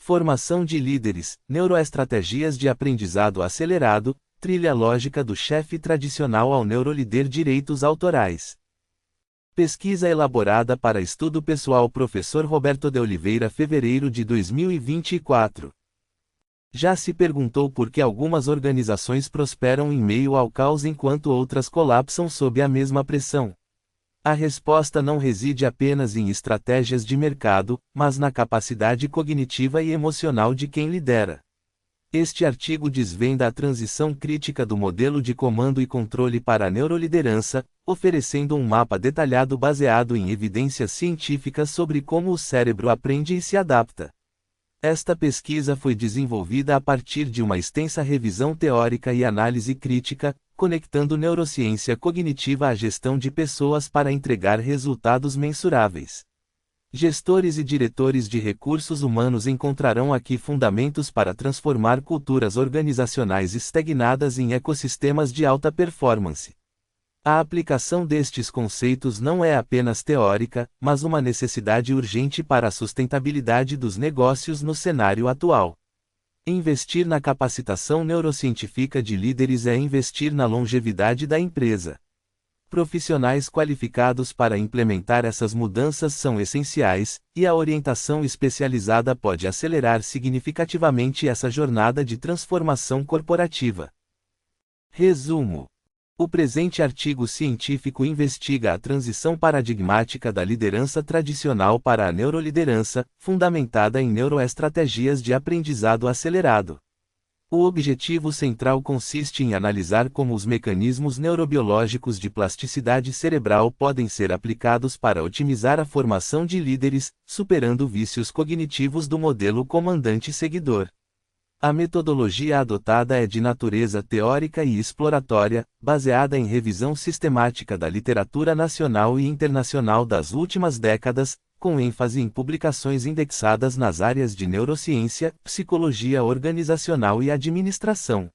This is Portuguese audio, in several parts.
Formação de líderes, neuroestratégias de aprendizado acelerado, trilha lógica do chefe tradicional ao neurolíder direitos autorais. Pesquisa elaborada para estudo pessoal Professor Roberto de Oliveira fevereiro de 2024. Já se perguntou por que algumas organizações prosperam em meio ao caos enquanto outras colapsam sob a mesma pressão? A resposta não reside apenas em estratégias de mercado, mas na capacidade cognitiva e emocional de quem lidera. Este artigo desvenda a transição crítica do modelo de comando e controle para a neuroliderança, oferecendo um mapa detalhado baseado em evidências científicas sobre como o cérebro aprende e se adapta. Esta pesquisa foi desenvolvida a partir de uma extensa revisão teórica e análise crítica, conectando neurociência cognitiva à gestão de pessoas para entregar resultados mensuráveis. Gestores e diretores de recursos humanos encontrarão aqui fundamentos para transformar culturas organizacionais estagnadas em ecossistemas de alta performance. A aplicação destes conceitos não é apenas teórica, mas uma necessidade urgente para a sustentabilidade dos negócios no cenário atual. Investir na capacitação neurocientífica de líderes é investir na longevidade da empresa. Profissionais qualificados para implementar essas mudanças são essenciais, e a orientação especializada pode acelerar significativamente essa jornada de transformação corporativa. Resumo: o presente artigo científico investiga a transição paradigmática da liderança tradicional para a neuroliderança, fundamentada em neuroestratégias de aprendizado acelerado. O objetivo central consiste em analisar como os mecanismos neurobiológicos de plasticidade cerebral podem ser aplicados para otimizar a formação de líderes, superando vícios cognitivos do modelo comandante-seguidor. A metodologia adotada é de natureza teórica e exploratória, baseada em revisão sistemática da literatura nacional e internacional das últimas décadas, com ênfase em publicações indexadas nas áreas de neurociência, psicologia organizacional e administração.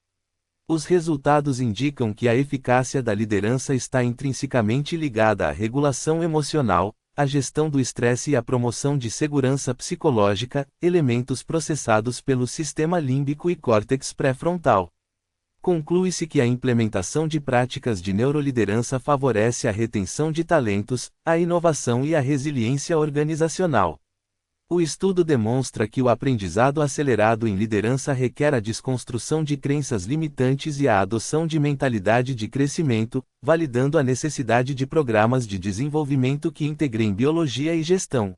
Os resultados indicam que a eficácia da liderança está intrinsecamente ligada à regulação emocional, à gestão do estresse e à promoção de segurança psicológica, elementos processados pelo sistema límbico e córtex pré-frontal. Conclui-se que a implementação de práticas de neuroliderança favorece a retenção de talentos, a inovação e a resiliência organizacional. O estudo demonstra que o aprendizado acelerado em liderança requer a desconstrução de crenças limitantes e a adoção de mentalidade de crescimento, validando a necessidade de programas de desenvolvimento que integrem biologia e gestão.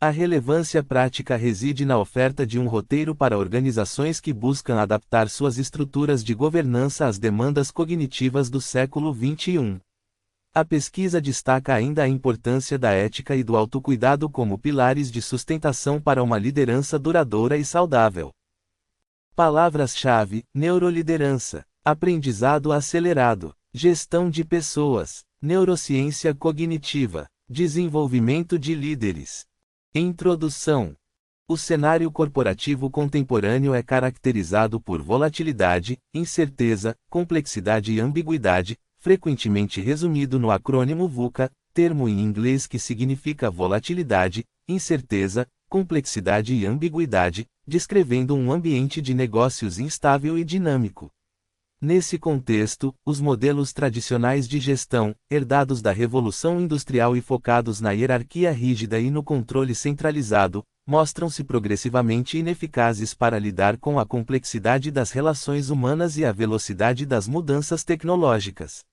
A relevância prática reside na oferta de um roteiro para organizações que buscam adaptar suas estruturas de governança às demandas cognitivas do século XXI. A pesquisa destaca ainda a importância da ética e do autocuidado como pilares de sustentação para uma liderança duradoura e saudável. Palavras-chave: neuroliderança, aprendizado acelerado, gestão de pessoas, neurociência cognitiva, desenvolvimento de líderes. Introdução. O cenário corporativo contemporâneo é caracterizado por volatilidade, incerteza, complexidade e ambiguidade, frequentemente resumido no acrônimo VUCA, termo em inglês que significa volatilidade, incerteza, complexidade e ambiguidade, descrevendo um ambiente de negócios instável e dinâmico. Nesse contexto, os modelos tradicionais de gestão, herdados da Revolução Industrial e focados na hierarquia rígida e no controle centralizado, mostram-se progressivamente ineficazes para lidar com a complexidade das relações humanas e a velocidade das mudanças tecnológicas.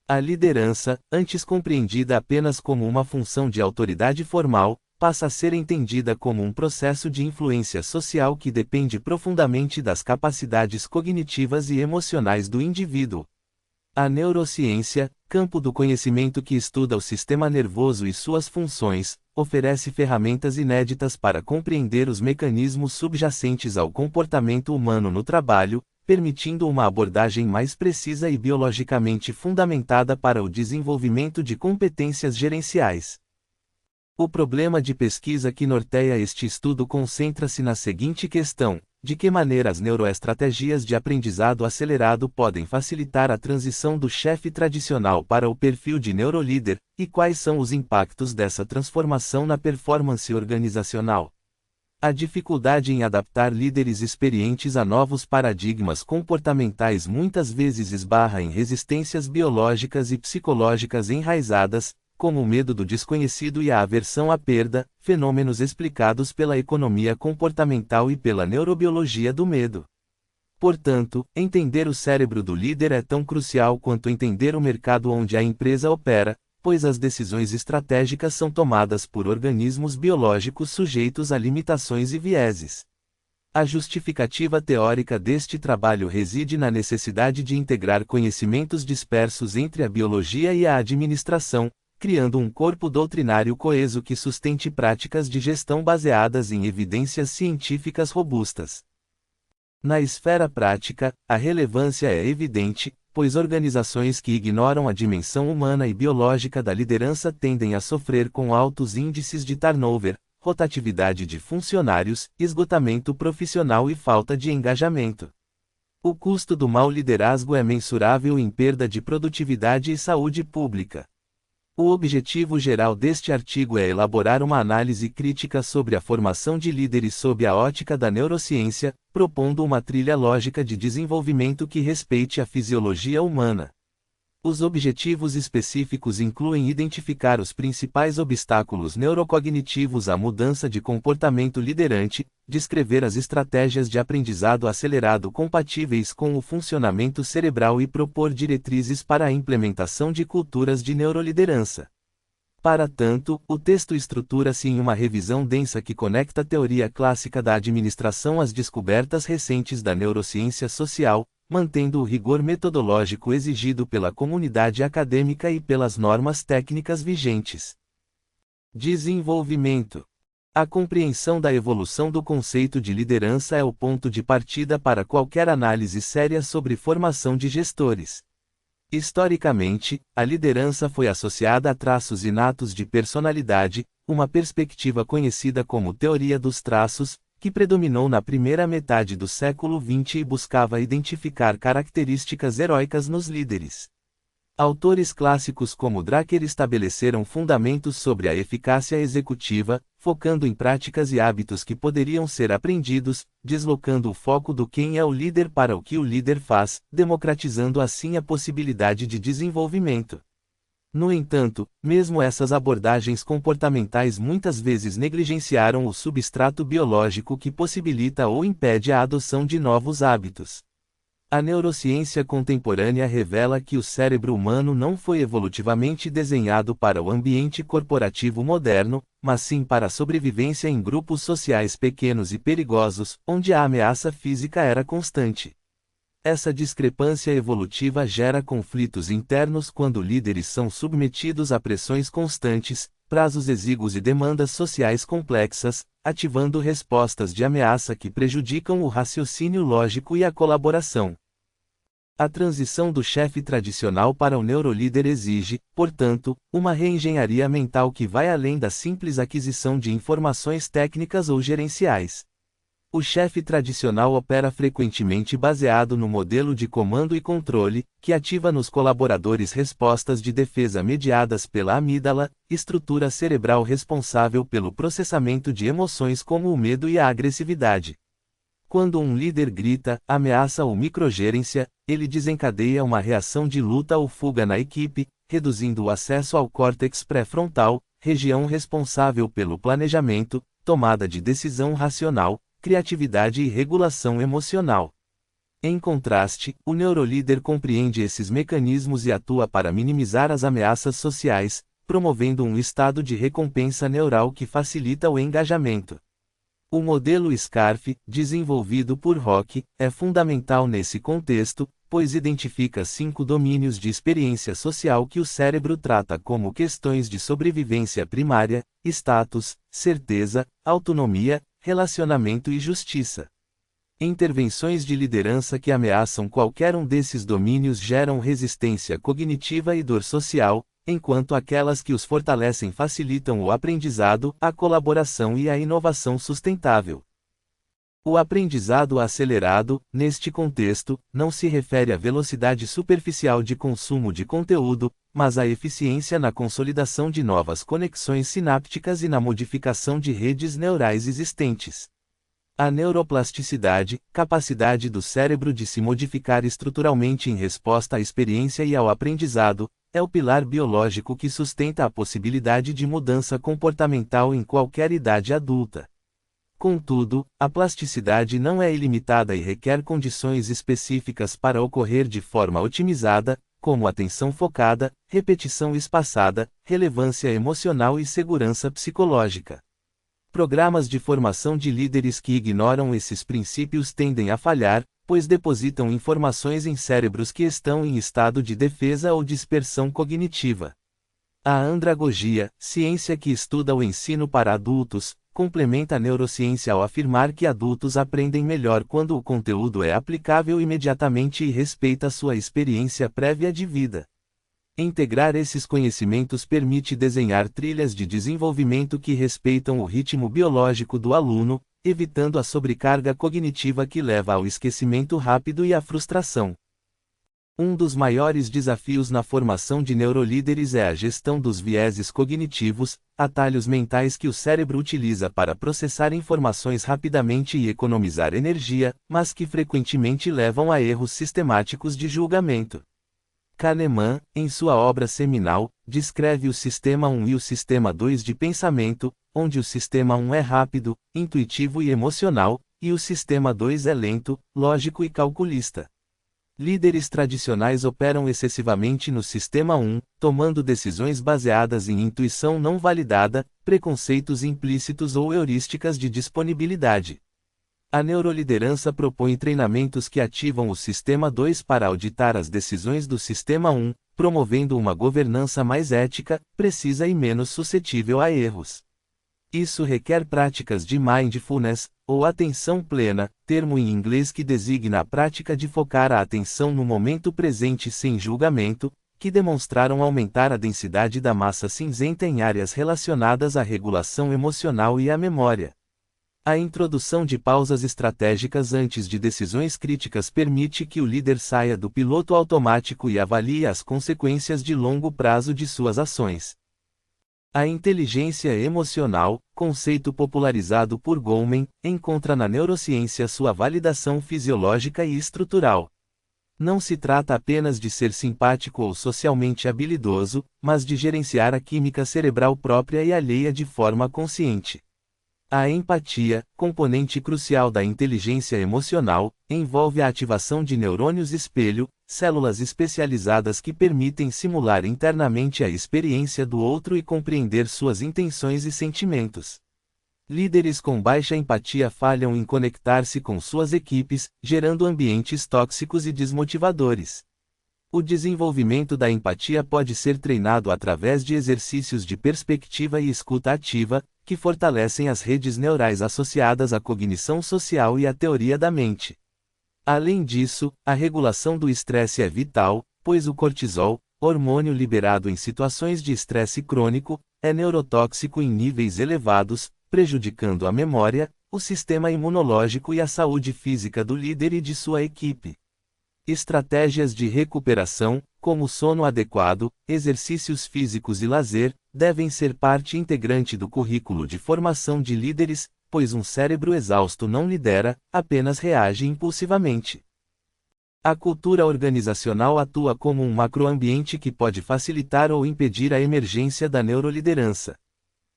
A liderança, antes compreendida apenas como uma função de autoridade formal, passa a ser entendida como um processo de influência social que depende profundamente das capacidades cognitivas e emocionais do indivíduo. A neurociência, campo do conhecimento que estuda o sistema nervoso e suas funções, oferece ferramentas inéditas para compreender os mecanismos subjacentes ao comportamento humano no trabalho, permitindo uma abordagem mais precisa e biologicamente fundamentada para o desenvolvimento de competências gerenciais. O problema de pesquisa que norteia este estudo concentra-se na seguinte questão: de que maneira as neuroestratégias de aprendizado acelerado podem facilitar a transição do chefe tradicional para o perfil de neurolíder, e quais são os impactos dessa transformação na performance organizacional? A dificuldade em adaptar líderes experientes a novos paradigmas comportamentais muitas vezes esbarra em resistências biológicas e psicológicas enraizadas, como o medo do desconhecido e a aversão à perda, fenômenos explicados pela economia comportamental e pela neurobiologia do medo. Portanto, entender o cérebro do líder é tão crucial quanto entender o mercado onde a empresa opera, pois as decisões estratégicas são tomadas por organismos biológicos sujeitos a limitações e vieses. A justificativa teórica deste trabalho reside na necessidade de integrar conhecimentos dispersos entre a biologia e a administração, criando um corpo doutrinário coeso que sustente práticas de gestão baseadas em evidências científicas robustas. Na esfera prática, a relevância é evidente, pois organizações que ignoram a dimensão humana e biológica da liderança tendem a sofrer com altos índices de turnover, rotatividade de funcionários, esgotamento profissional e falta de engajamento. O custo do mau liderazgo é mensurável em perda de produtividade e saúde pública. O objetivo geral deste artigo é elaborar uma análise crítica sobre a formação de líderes sob a ótica da neurociência, propondo uma trilha lógica de desenvolvimento que respeite a fisiologia humana. Os objetivos específicos incluem identificar os principais obstáculos neurocognitivos à mudança de comportamento liderante, descrever as estratégias de aprendizado acelerado compatíveis com o funcionamento cerebral e propor diretrizes para a implementação de culturas de neuroliderança. Para tanto, o texto estrutura-se em uma revisão densa que conecta a teoria clássica da administração às descobertas recentes da neurociência social, mantendo o rigor metodológico exigido pela comunidade acadêmica e pelas normas técnicas vigentes. Desenvolvimento. A compreensão da evolução do conceito de liderança é o ponto de partida para qualquer análise séria sobre formação de gestores. Historicamente, a liderança foi associada a traços inatos de personalidade, uma perspectiva conhecida como teoria dos traços, que predominou na primeira metade do século XX e buscava identificar características heróicas nos líderes. Autores clássicos como Drucker estabeleceram fundamentos sobre a eficácia executiva, focando em práticas e hábitos que poderiam ser aprendidos, deslocando o foco do quem é o líder para o que o líder faz, democratizando assim a possibilidade de desenvolvimento. No entanto, mesmo essas abordagens comportamentais muitas vezes negligenciaram o substrato biológico que possibilita ou impede a adoção de novos hábitos. A neurociência contemporânea revela que o cérebro humano não foi evolutivamente desenhado para o ambiente corporativo moderno, mas sim para a sobrevivência em grupos sociais pequenos e perigosos, onde a ameaça física era constante. Essa discrepância evolutiva gera conflitos internos quando líderes são submetidos a pressões constantes, prazos exíguos e demandas sociais complexas, ativando respostas de ameaça que prejudicam o raciocínio lógico e a colaboração. A transição do chefe tradicional para o neurolíder exige, portanto, uma reengenharia mental que vai além da simples aquisição de informações técnicas ou gerenciais. O chefe tradicional opera frequentemente baseado no modelo de comando e controle, que ativa nos colaboradores respostas de defesa mediadas pela amígdala, estrutura cerebral responsável pelo processamento de emoções como o medo e a agressividade. Quando um líder grita, ameaça ou microgerência, ele desencadeia uma reação de luta ou fuga na equipe, reduzindo o acesso ao córtex pré-frontal, região responsável pelo planejamento, tomada de decisão racional, criatividade e regulação emocional. Em contraste, o neurolíder compreende esses mecanismos e atua para minimizar as ameaças sociais, promovendo um estado de recompensa neural que facilita o engajamento. O modelo SCARF, desenvolvido por Rock, é fundamental nesse contexto, pois identifica 5 domínios de experiência social que o cérebro trata como questões de sobrevivência primária: status, certeza, autonomia, relacionamento e justiça. Intervenções de liderança que ameaçam qualquer um desses domínios geram resistência cognitiva e dor social, enquanto aquelas que os fortalecem facilitam o aprendizado, a colaboração e a inovação sustentável. O aprendizado acelerado, neste contexto, não se refere à velocidade superficial de consumo de conteúdo, mas a eficiência na consolidação de novas conexões sinápticas e na modificação de redes neurais existentes. A neuroplasticidade, capacidade do cérebro de se modificar estruturalmente em resposta à experiência e ao aprendizado, é o pilar biológico que sustenta a possibilidade de mudança comportamental em qualquer idade adulta. Contudo, a plasticidade não é ilimitada e requer condições específicas para ocorrer de forma otimizada, como atenção focada, repetição espaçada, relevância emocional e segurança psicológica. Programas de formação de líderes que ignoram esses princípios tendem a falhar, pois depositam informações em cérebros que estão em estado de defesa ou dispersão cognitiva. A andragogia, ciência que estuda o ensino para adultos, complementa a neurociência ao afirmar que adultos aprendem melhor quando o conteúdo é aplicável imediatamente e respeita sua experiência prévia de vida. Integrar esses conhecimentos permite desenhar trilhas de desenvolvimento que respeitam o ritmo biológico do aluno, evitando a sobrecarga cognitiva que leva ao esquecimento rápido e à frustração. Um dos maiores desafios na formação de neurolíderes é a gestão dos vieses cognitivos, atalhos mentais que o cérebro utiliza para processar informações rapidamente e economizar energia, mas que frequentemente levam a erros sistemáticos de julgamento. Kahneman, em sua obra seminal, descreve o Sistema 1 e o Sistema 2 de pensamento, onde o Sistema 1 é rápido, intuitivo e emocional, e o Sistema 2 é lento, lógico e calculista. Líderes tradicionais operam excessivamente no Sistema 1, tomando decisões baseadas em intuição não validada, preconceitos implícitos ou heurísticas de disponibilidade. A neuroliderança propõe treinamentos que ativam o Sistema 2 para auditar as decisões do Sistema 1, promovendo uma governança mais ética, precisa e menos suscetível a erros. Isso requer práticas de mindfulness, ou atenção plena, termo em inglês que designa a prática de focar a atenção no momento presente sem julgamento, que demonstraram aumentar a densidade da massa cinzenta em áreas relacionadas à regulação emocional e à memória. A introdução de pausas estratégicas antes de decisões críticas permite que o líder saia do piloto automático e avalie as consequências de longo prazo de suas ações. A inteligência emocional, conceito popularizado por Goleman, encontra na neurociência sua validação fisiológica e estrutural. Não se trata apenas de ser simpático ou socialmente habilidoso, mas de gerenciar a química cerebral própria e alheia de forma consciente. A empatia, componente crucial da inteligência emocional, envolve a ativação de neurônios espelho, células especializadas que permitem simular internamente a experiência do outro e compreender suas intenções e sentimentos. Líderes com baixa empatia falham em conectar-se com suas equipes, gerando ambientes tóxicos e desmotivadores. O desenvolvimento da empatia pode ser treinado através de exercícios de perspectiva e escuta ativa, que fortalecem as redes neurais associadas à cognição social e à teoria da mente. Além disso, a regulação do estresse é vital, pois o cortisol, hormônio liberado em situações de estresse crônico, é neurotóxico em níveis elevados, prejudicando a memória, o sistema imunológico e a saúde física do líder e de sua equipe. Estratégias de recuperação, como sono adequado, exercícios físicos e lazer, devem ser parte integrante do currículo de formação de líderes, pois um cérebro exausto não lidera, apenas reage impulsivamente. A cultura organizacional atua como um macroambiente que pode facilitar ou impedir a emergência da neuroliderança.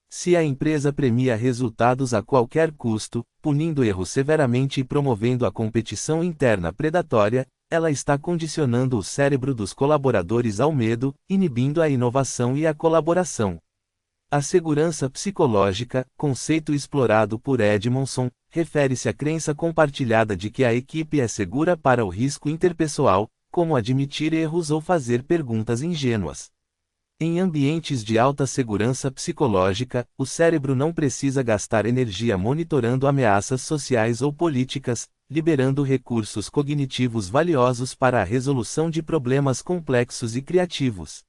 Se a empresa premia resultados a qualquer custo, punindo erros severamente e promovendo a competição interna predatória, ela está condicionando o cérebro dos colaboradores ao medo, inibindo a inovação e a colaboração. A segurança psicológica, conceito explorado por Edmondson, refere-se à crença compartilhada de que a equipe é segura para o risco interpessoal, como admitir erros ou fazer perguntas ingênuas. Em ambientes de alta segurança psicológica, o cérebro não precisa gastar energia monitorando ameaças sociais ou políticas, liberando recursos cognitivos valiosos para a resolução de problemas complexos e criativos.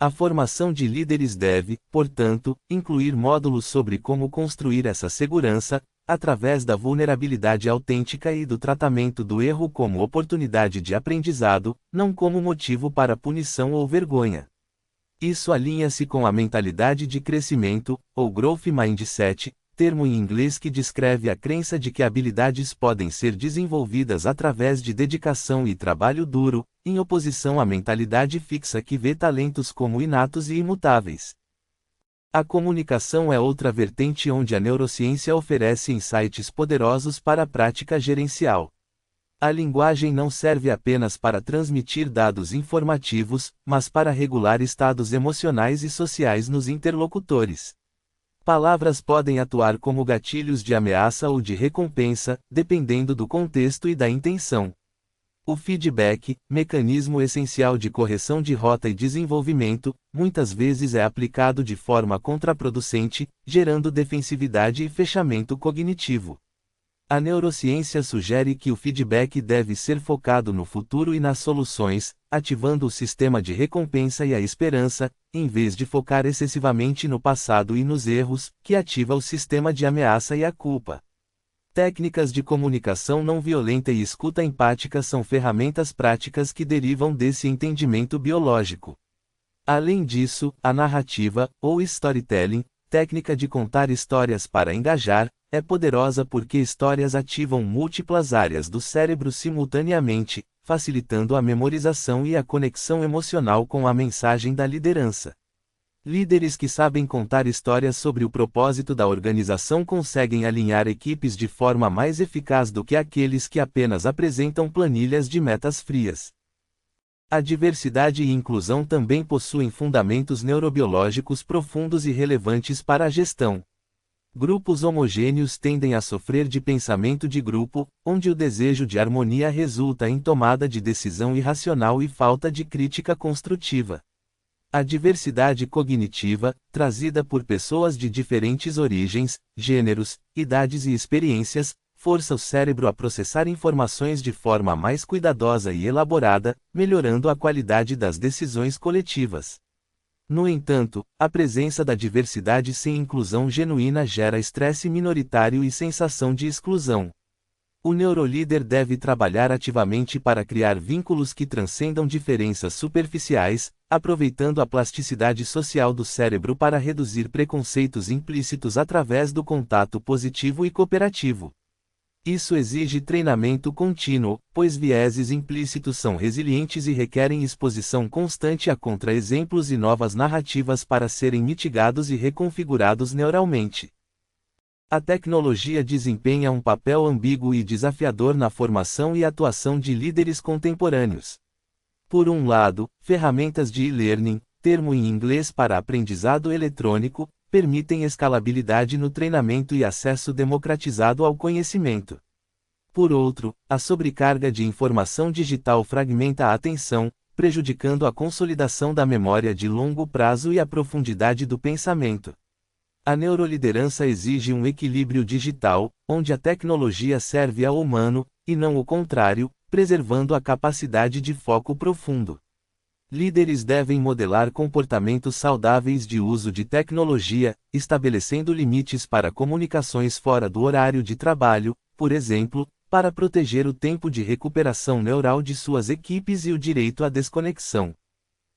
A formação de líderes deve, portanto, incluir módulos sobre como construir essa segurança, através da vulnerabilidade autêntica e do tratamento do erro como oportunidade de aprendizado, não como motivo para punição ou vergonha. Isso alinha-se com a mentalidade de crescimento, ou growth mindset, termo em inglês que descreve a crença de que habilidades podem ser desenvolvidas através de dedicação e trabalho duro, em oposição à mentalidade fixa que vê talentos como inatos e imutáveis. A comunicação é outra vertente onde a neurociência oferece insights poderosos para a prática gerencial. A linguagem não serve apenas para transmitir dados informativos, mas para regular estados emocionais e sociais nos interlocutores. Palavras podem atuar como gatilhos de ameaça ou de recompensa, dependendo do contexto e da intenção. O feedback, mecanismo essencial de correção de rota e desenvolvimento, muitas vezes é aplicado de forma contraproducente, gerando defensividade e fechamento cognitivo. A neurociência sugere que o feedback deve ser focado no futuro e nas soluções, ativando o sistema de recompensa e a esperança, em vez de focar excessivamente no passado e nos erros, que ativa o sistema de ameaça e a culpa. Técnicas de comunicação não violenta e escuta empática são ferramentas práticas que derivam desse entendimento biológico. Além disso, a narrativa, ou storytelling, técnica de contar histórias para engajar, é poderosa porque histórias ativam múltiplas áreas do cérebro simultaneamente, facilitando a memorização e a conexão emocional com a mensagem da liderança. Líderes que sabem contar histórias sobre o propósito da organização conseguem alinhar equipes de forma mais eficaz do que aqueles que apenas apresentam planilhas de metas frias. A diversidade e inclusão também possuem fundamentos neurobiológicos profundos e relevantes para a gestão. Grupos homogêneos tendem a sofrer de pensamento de grupo, onde o desejo de harmonia resulta em tomada de decisão irracional e falta de crítica construtiva. A diversidade cognitiva, trazida por pessoas de diferentes origens, gêneros, idades e experiências, força o cérebro a processar informações de forma mais cuidadosa e elaborada, melhorando a qualidade das decisões coletivas. No entanto, a presença da diversidade sem inclusão genuína gera estresse minoritário e sensação de exclusão. O neurolíder deve trabalhar ativamente para criar vínculos que transcendam diferenças superficiais, aproveitando a plasticidade social do cérebro para reduzir preconceitos implícitos através do contato positivo e cooperativo. Isso exige treinamento contínuo, pois vieses implícitos são resilientes e requerem exposição constante a contra-exemplos e novas narrativas para serem mitigados e reconfigurados neuralmente. A tecnologia desempenha um papel ambíguo e desafiador na formação e atuação de líderes contemporâneos. Por um lado, ferramentas de e-learning, termo em inglês para aprendizado eletrônico, permitem escalabilidade no treinamento e acesso democratizado ao conhecimento. Por outro, a sobrecarga de informação digital fragmenta a atenção, prejudicando a consolidação da memória de longo prazo e a profundidade do pensamento. A neuroliderança exige um equilíbrio digital, onde a tecnologia serve ao humano, e não o contrário, preservando a capacidade de foco profundo. Líderes devem modelar comportamentos saudáveis de uso de tecnologia, estabelecendo limites para comunicações fora do horário de trabalho, por exemplo, para proteger o tempo de recuperação neural de suas equipes e o direito à desconexão.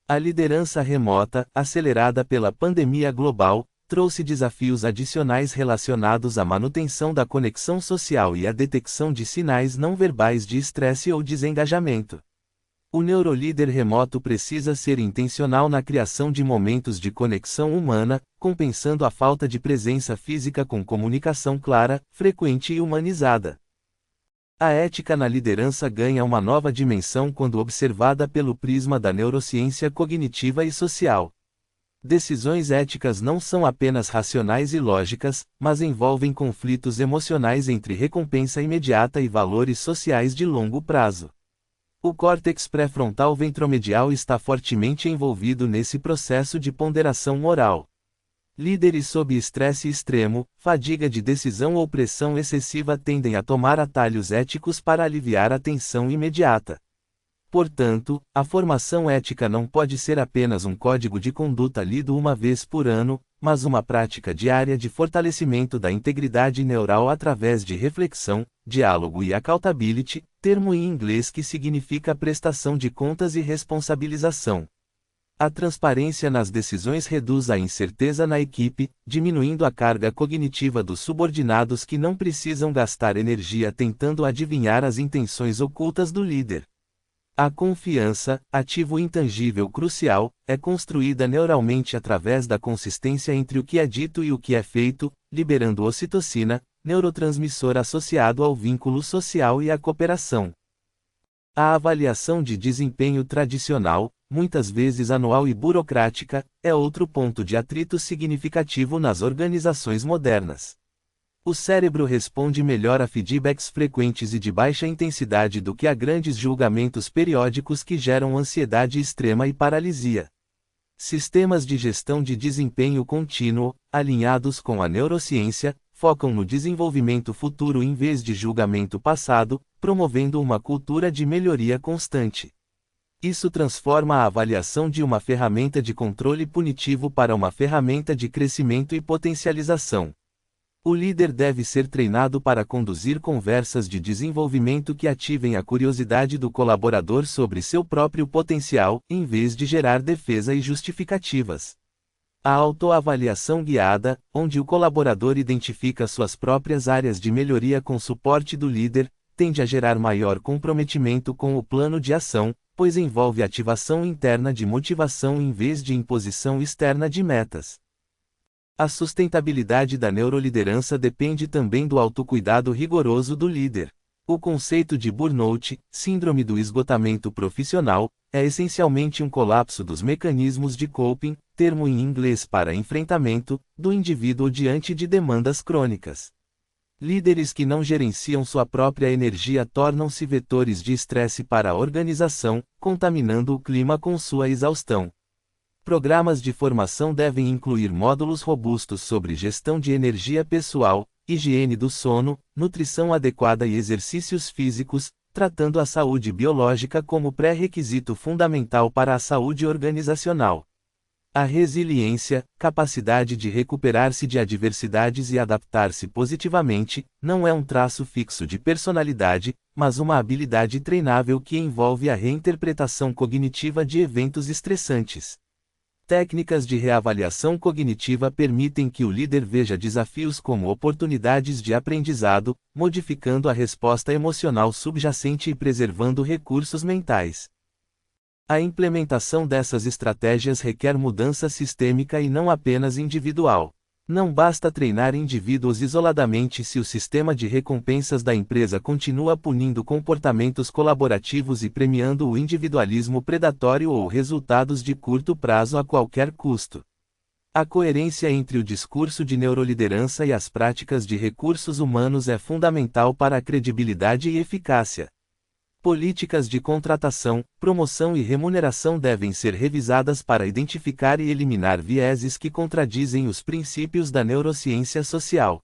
A liderança remota, acelerada pela pandemia global, trouxe desafios adicionais relacionados à manutenção da conexão social e à detecção de sinais não verbais de estresse ou desengajamento. O neurolíder remoto precisa ser intencional na criação de momentos de conexão humana, compensando a falta de presença física com comunicação clara, frequente e humanizada. A ética na liderança ganha uma nova dimensão quando observada pelo prisma da neurociência cognitiva e social. Decisões éticas não são apenas racionais e lógicas, mas envolvem conflitos emocionais entre recompensa imediata e valores sociais de longo prazo. O córtex pré-frontal ventromedial está fortemente envolvido nesse processo de ponderação moral. Líderes sob estresse extremo, fadiga de decisão ou pressão excessiva tendem a tomar atalhos éticos para aliviar a tensão imediata. Portanto, a formação ética não pode ser apenas um código de conduta lido uma vez por ano, mas uma prática diária de fortalecimento da integridade neural através de reflexão, diálogo e accountability, termo em inglês que significa prestação de contas e responsabilização. A transparência nas decisões reduz a incerteza na equipe, diminuindo a carga cognitiva dos subordinados que não precisam gastar energia tentando adivinhar as intenções ocultas do líder. A confiança, ativo intangível crucial, é construída neuralmente através da consistência entre o que é dito e o que é feito, liberando ocitocina, neurotransmissor associado ao vínculo social e à cooperação. A avaliação de desempenho tradicional, muitas vezes anual e burocrática, é outro ponto de atrito significativo nas organizações modernas. O cérebro responde melhor a feedbacks frequentes e de baixa intensidade do que a grandes julgamentos periódicos que geram ansiedade extrema e paralisia. Sistemas de gestão de desempenho contínuo, alinhados com a neurociência, focam no desenvolvimento futuro em vez de julgamento passado, promovendo uma cultura de melhoria constante. Isso transforma a avaliação de uma ferramenta de controle punitivo para uma ferramenta de crescimento e potencialização. O líder deve ser treinado para conduzir conversas de desenvolvimento que ativem a curiosidade do colaborador sobre seu próprio potencial, em vez de gerar defesa e justificativas. A autoavaliação guiada, onde o colaborador identifica suas próprias áreas de melhoria com suporte do líder, tende a gerar maior comprometimento com o plano de ação, pois envolve ativação interna de motivação em vez de imposição externa de metas. A sustentabilidade da neuroliderança depende também do autocuidado rigoroso do líder. O conceito de burnout, síndrome do esgotamento profissional, é essencialmente um colapso dos mecanismos de coping, termo em inglês para enfrentamento, do indivíduo diante de demandas crônicas. Líderes que não gerenciam sua própria energia tornam-se vetores de estresse para a organização, contaminando o clima com sua exaustão. Programas de formação devem incluir módulos robustos sobre gestão de energia pessoal, higiene do sono, nutrição adequada e exercícios físicos, tratando a saúde biológica como pré-requisito fundamental para a saúde organizacional. A resiliência, capacidade de recuperar-se de adversidades e adaptar-se positivamente, não é um traço fixo de personalidade, mas uma habilidade treinável que envolve a reinterpretação cognitiva de eventos estressantes. Técnicas de reavaliação cognitiva permitem que o líder veja desafios como oportunidades de aprendizado, modificando a resposta emocional subjacente e preservando recursos mentais. A implementação dessas estratégias requer mudança sistêmica e não apenas individual. Não basta treinar indivíduos isoladamente se o sistema de recompensas da empresa continua punindo comportamentos colaborativos e premiando o individualismo predatório ou resultados de curto prazo a qualquer custo. A coerência entre o discurso de neuroliderança e as práticas de recursos humanos é fundamental para a credibilidade e eficácia. Políticas de contratação, promoção e remuneração devem ser revisadas para identificar e eliminar vieses que contradizem os princípios da neurociência social.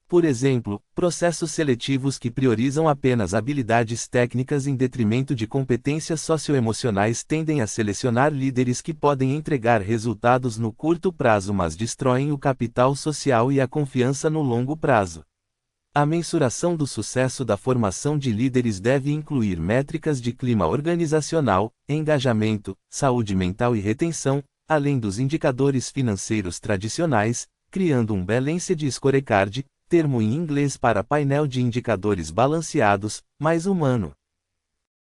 Por exemplo, processos seletivos que priorizam apenas habilidades técnicas em detrimento de competências socioemocionais tendem a selecionar líderes que podem entregar resultados no curto prazo mas destroem o capital social e a confiança no longo prazo. A mensuração do sucesso da formação de líderes deve incluir métricas de clima organizacional, engajamento, saúde mental e retenção, além dos indicadores financeiros tradicionais, criando um Balanced Scorecard, termo em inglês para painel de indicadores balanceados, mais humano.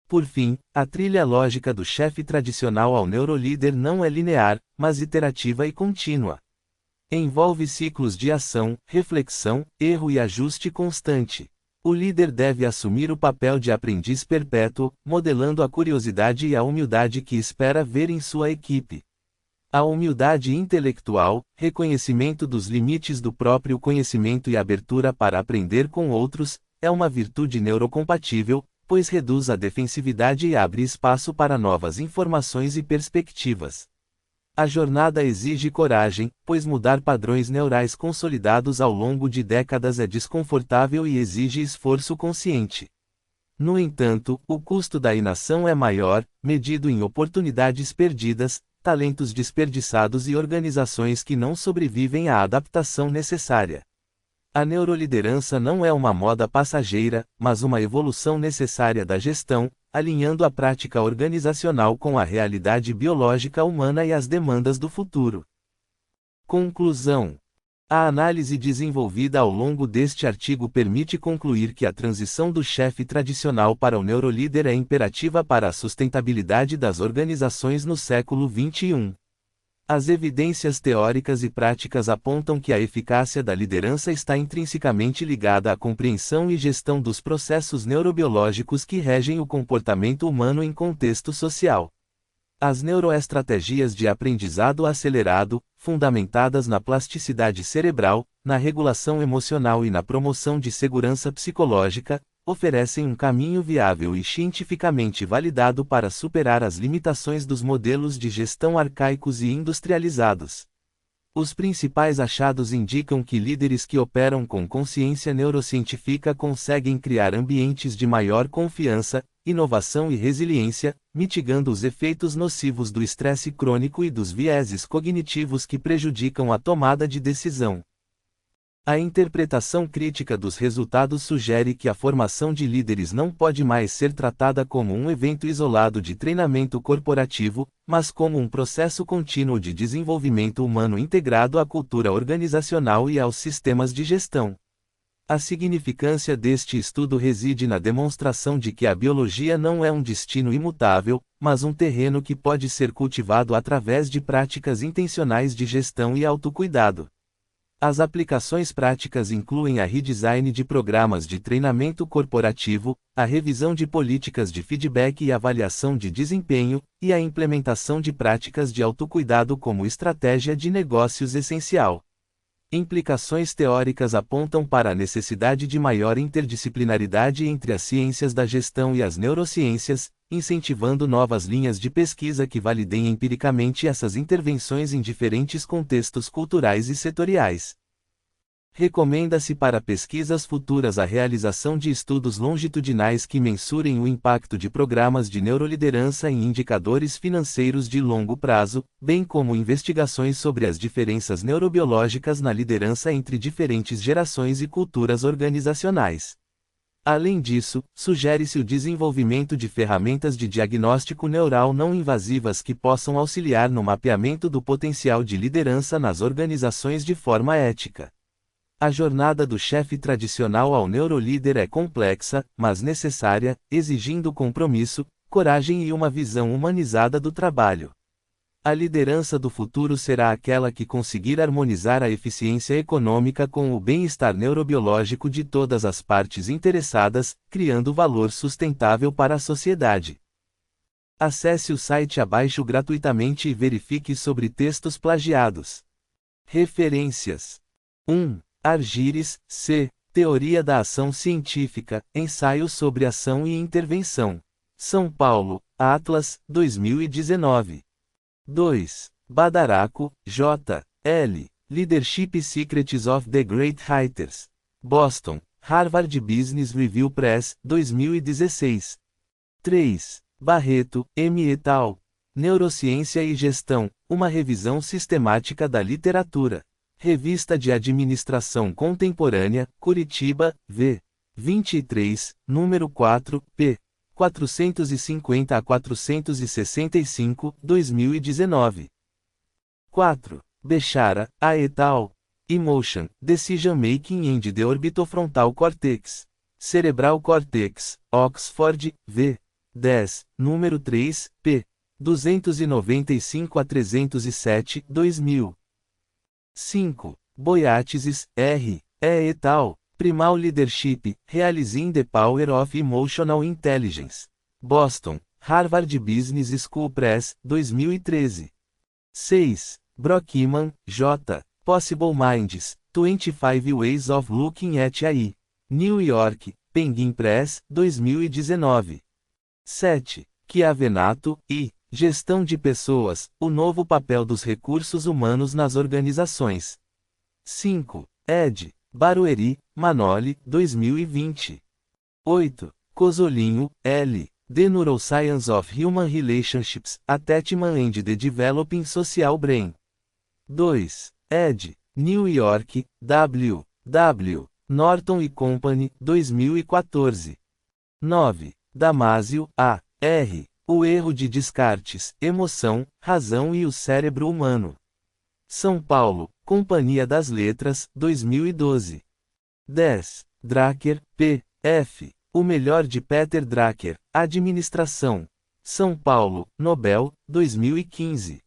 Por fim, a trilha lógica do chefe tradicional ao neurolíder não é linear, mas iterativa e contínua. Envolve ciclos de ação, reflexão, erro e ajuste constante. O líder deve assumir o papel de aprendiz perpétuo, modelando a curiosidade e a humildade que espera ver em sua equipe. A humildade intelectual, reconhecimento dos limites do próprio conhecimento e abertura para aprender com outros, é uma virtude neurocompatível, pois reduz a defensividade e abre espaço para novas informações e perspectivas. A jornada exige coragem, pois mudar padrões neurais consolidados ao longo de décadas é desconfortável e exige esforço consciente. No entanto, o custo da inação é maior, medido em oportunidades perdidas, talentos desperdiçados e organizações que não sobrevivem à adaptação necessária. A neuroliderança não é uma moda passageira, mas uma evolução necessária da gestão, alinhando a prática organizacional com a realidade biológica humana e as demandas do futuro. Conclusão. A análise desenvolvida ao longo deste artigo permite concluir que a transição do chefe tradicional para o neurolíder é imperativa para a sustentabilidade das organizações no século XXI. As evidências teóricas e práticas apontam que a eficácia da liderança está intrinsecamente ligada à compreensão e gestão dos processos neurobiológicos que regem o comportamento humano em contexto social. As neuroestratégias de aprendizado acelerado, fundamentadas na plasticidade cerebral, na regulação emocional e na promoção de segurança psicológica, oferecem um caminho viável e cientificamente validado para superar as limitações dos modelos de gestão arcaicos e industrializados. Os principais achados indicam que líderes que operam com consciência neurocientífica conseguem criar ambientes de maior confiança, inovação e resiliência, mitigando os efeitos nocivos do estresse crônico e dos vieses cognitivos que prejudicam a tomada de decisão. A interpretação crítica dos resultados sugere que a formação de líderes não pode mais ser tratada como um evento isolado de treinamento corporativo, mas como um processo contínuo de desenvolvimento humano integrado à cultura organizacional e aos sistemas de gestão. A significância deste estudo reside na demonstração de que a biologia não é um destino imutável, mas um terreno que pode ser cultivado através de práticas intencionais de gestão e autocuidado. As aplicações práticas incluem a redesign de programas de treinamento corporativo, a revisão de políticas de feedback e avaliação de desempenho, e a implementação de práticas de autocuidado como estratégia de negócios essencial. Implicações teóricas apontam para a necessidade de maior interdisciplinaridade entre as ciências da gestão e as neurociências, incentivando novas linhas de pesquisa que validem empiricamente essas intervenções em diferentes contextos culturais e setoriais. Recomenda-se para pesquisas futuras a realização de estudos longitudinais que mensurem o impacto de programas de neuroliderança em indicadores financeiros de longo prazo, bem como investigações sobre as diferenças neurobiológicas na liderança entre diferentes gerações e culturas organizacionais. Além disso, sugere-se o desenvolvimento de ferramentas de diagnóstico neural não invasivas que possam auxiliar no mapeamento do potencial de liderança nas organizações de forma ética. A jornada do chefe tradicional ao neurolíder é complexa, mas necessária, exigindo compromisso, coragem e uma visão humanizada do trabalho. A liderança do futuro será aquela que conseguir harmonizar a eficiência econômica com o bem-estar neurobiológico de todas as partes interessadas, criando valor sustentável para a sociedade. Acesse o site abaixo gratuitamente e verifique sobre textos plagiados. Referências: 1. Argyris, C. Teoria da Ação Científica, Ensaio sobre Ação e Intervenção. São Paulo, Atlas, 2019. 2. Badaraco, J. L. Leadership Secrets of the Great Writers. Boston, Harvard Business Review Press, 2016. 3. Barreto, M. et al. Neurociência e Gestão, uma revisão sistemática da literatura. Revista de Administração Contemporânea, Curitiba, V. 23, número 4, p. 450 a 465, 2019. 4. Bechara, A. et al. Emotion, Decision Making and the Orbitofrontal Cortex. Cerebral Cortex, Oxford, V. 10, número 3, p. 295 a 307, 2000. 5. Boiatizes, R. E. et al. Primal Leadership, Realizing the Power of Emotional Intelligence. Boston, Harvard Business School Press, 2013. 6. Brockman, J. Possible Minds, 25 Ways of Looking at AI. New York, Penguin Press, 2019. 7. Chiavenato, I. Gestão de Pessoas, o novo papel dos recursos humanos nas organizações. 5. Ed. Barueri, Manoli, 2020. 8. Cosolinho, L. The Neuroscience of Human Relationships, Attachment and the Developing Social Brain. 2. Ed. New York, W. W. Norton e Company, 2014. 9. Damasio, A. R. O erro de Descartes, emoção, razão e o cérebro humano. São Paulo, Companhia das Letras, 2012. 10. Drucker, P. F. O melhor de Peter Drucker, Administração. São Paulo, Nobel, 2015.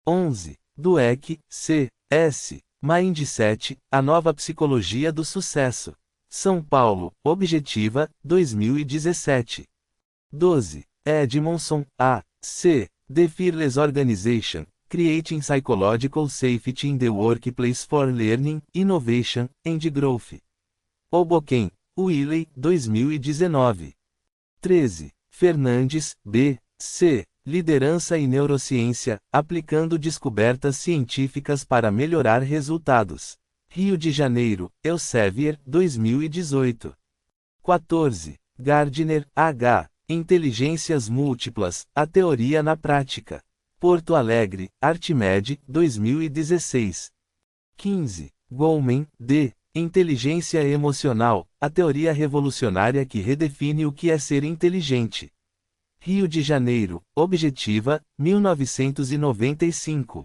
11. Dweck, C. S. Mindset, a nova psicologia do sucesso. São Paulo, Objetiva, 2017. 12. Edmondson, A. C. The Fearless Organization, Creating Psychological Safety in the Workplace for Learning, Innovation, and Growth. Hoboken, Wiley, 2019. 13. Fernandes, B. C. Liderança e Neurociência, aplicando descobertas científicas para melhorar resultados. Rio de Janeiro, Elsevier, 2018. 14. Gardner, H. Inteligências Múltiplas, a Teoria na Prática. Porto Alegre, Artimed, 2016. 15. Goleman, D. Inteligência Emocional, a Teoria Revolucionária que redefine o que é ser inteligente. Rio de Janeiro, Objetiva, 1995.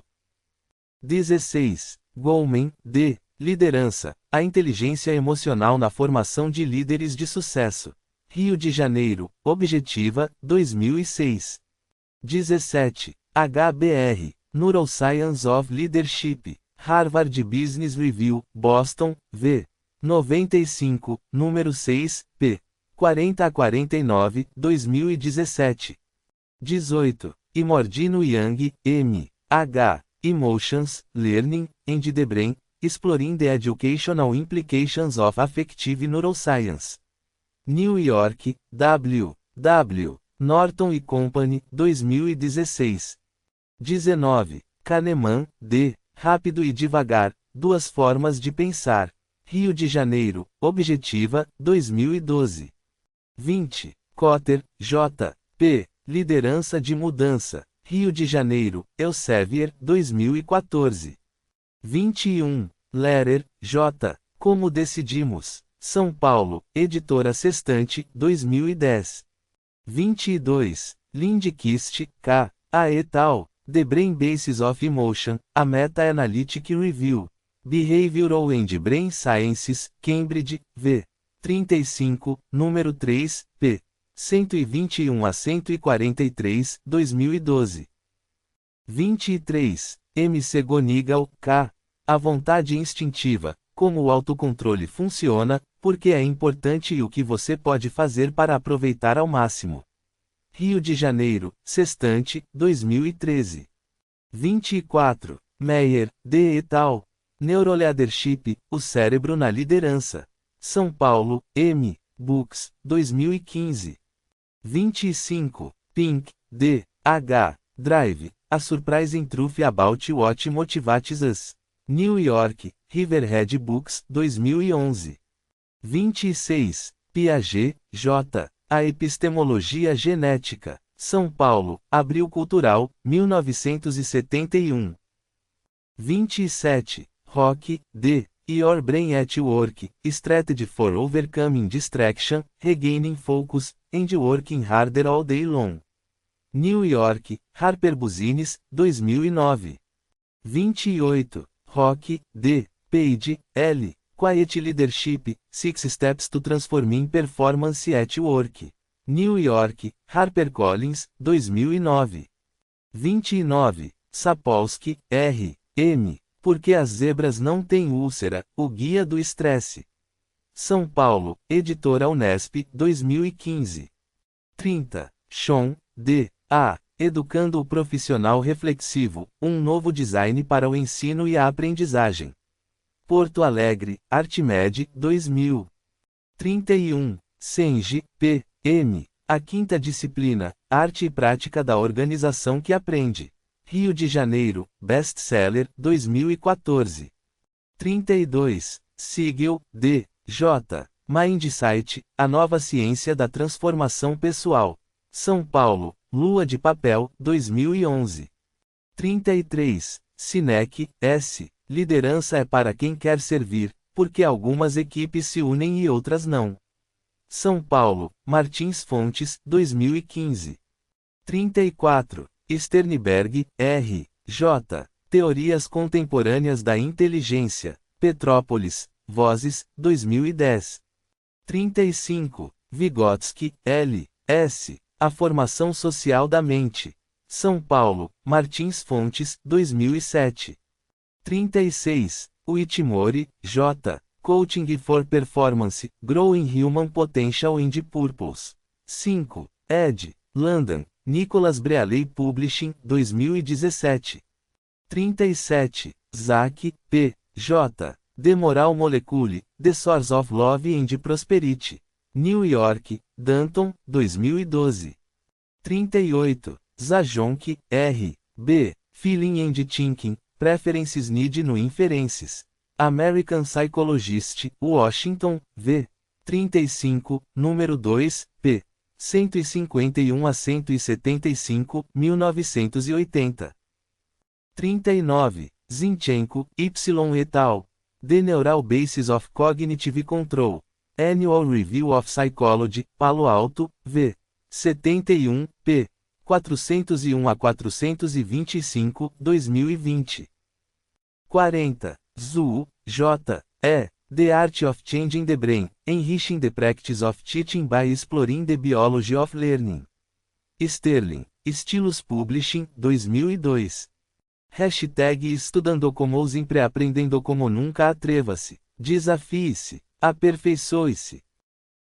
16. Goleman, D. Liderança, a inteligência emocional na formação de líderes de sucesso. Rio de Janeiro, Objetiva, 2006. 17. HBR, Neuroscience of Leadership, Harvard Business Review, Boston, v. 95, número 6, p. 40 a 49, 2017. 18. Imordino Yang, M. H. Emotions, Learning, and the Brain, Exploring the Educational Implications of Affective Neuroscience. New York, W. W. Norton e Company, 2016. 19. Kahneman, D. Rápido e Devagar, Duas Formas de Pensar. Rio de Janeiro, Objetiva, 2012. 20. Cotter, J. P. Liderança de Mudança. Rio de Janeiro, Elsevier, 2014. 21. Lehrer, J. Como Decidimos. São Paulo, Editora Sextante, 2010. 22. Lindquist, K. A. et al. The Brain Basis of Emotion, a Meta-Analytic Review. Behavioral and Brain Sciences, Cambridge, v. 35, número 3, p. 121 a 143, 2012. 23. M. Segonigal, K. A Vontade Instintiva, como o autocontrole funciona, porque é importante e o que você pode fazer para aproveitar ao máximo. Rio de Janeiro, Sextante, 2013. 24. Meyer, D. et al. Neuroleadership, o cérebro na liderança. São Paulo, M. Books, 2015. 25. Pink, D. H. Drive, A Surprising Truth About What Motivates Us. New York, Riverhead Books, 2011. 26. Piaget, J. A Epistemologia Genética. São Paulo, Abril Cultural, 1971. 27. Rock, D. Your Brain at Work, Strategy for Overcoming Distraction, Regaining Focus, and Working Harder All Day Long. New York, Harper Business, 2009. 28. Rock, D. Page, L. Quiet Leadership, 6 Steps to Transforming Performance at Work. New York, HarperCollins, 2009. 29. Sapolsky, R. M. Por que as zebras não têm úlcera, o Guia do Estresse. São Paulo, Editora Unesp, 2015. 30. Sean, D. A. Educando o Profissional Reflexivo, um novo design para o ensino e a aprendizagem. Porto Alegre, Artimed, 2000. 31. Senji, P. M. A quinta disciplina, Arte e Prática da Organização que Aprende. Rio de Janeiro, Best-Seller, 2014. 32. Siegel, D. J. Mindsight, a nova ciência da transformação pessoal. São Paulo, Lua de Papel, 2011. 33. Sinek, S. Liderança é para quem quer servir, porque algumas equipes se unem e outras não. São Paulo, Martins Fontes, 2015. 34. Sternberg, R. J. Teorias Contemporâneas da Inteligência. Petrópolis, Vozes, 2010. 35. Vygotsky, L. S. A Formação Social da Mente. São Paulo, Martins Fontes, 2007. 36. Whitmore, J. Coaching for Performance, Growing Human Potential and Purpose. 5. Ed. London, Nicholas Brealey Publishing, 2017. 37. Zach, P. J. The Moral Molecule, The Source of Love and Prosperity. New York, Danton, 2012. 38. Zajonc, R. B. Feeling and Thinking, Preferences Need no Inferences. American Psychologist, Washington, V. 35, número 2, p. 151 a 175, 1980. 39. Zinchenko, Y et al. The Neural Basis of Cognitive Control. Annual Review of Psychology, Palo Alto, V. 71, p. 401 a 425, 2020. 40. Zhu, J. E. The Art of Changing the Brain, Enriching the Practice of Teaching by Exploring the Biology of Learning. Sterling, Stylus Publishing, 2002. Hashtag Estudando como sempre aprendendo como nunca atreva-se, desafie-se, aperfeiçoe-se.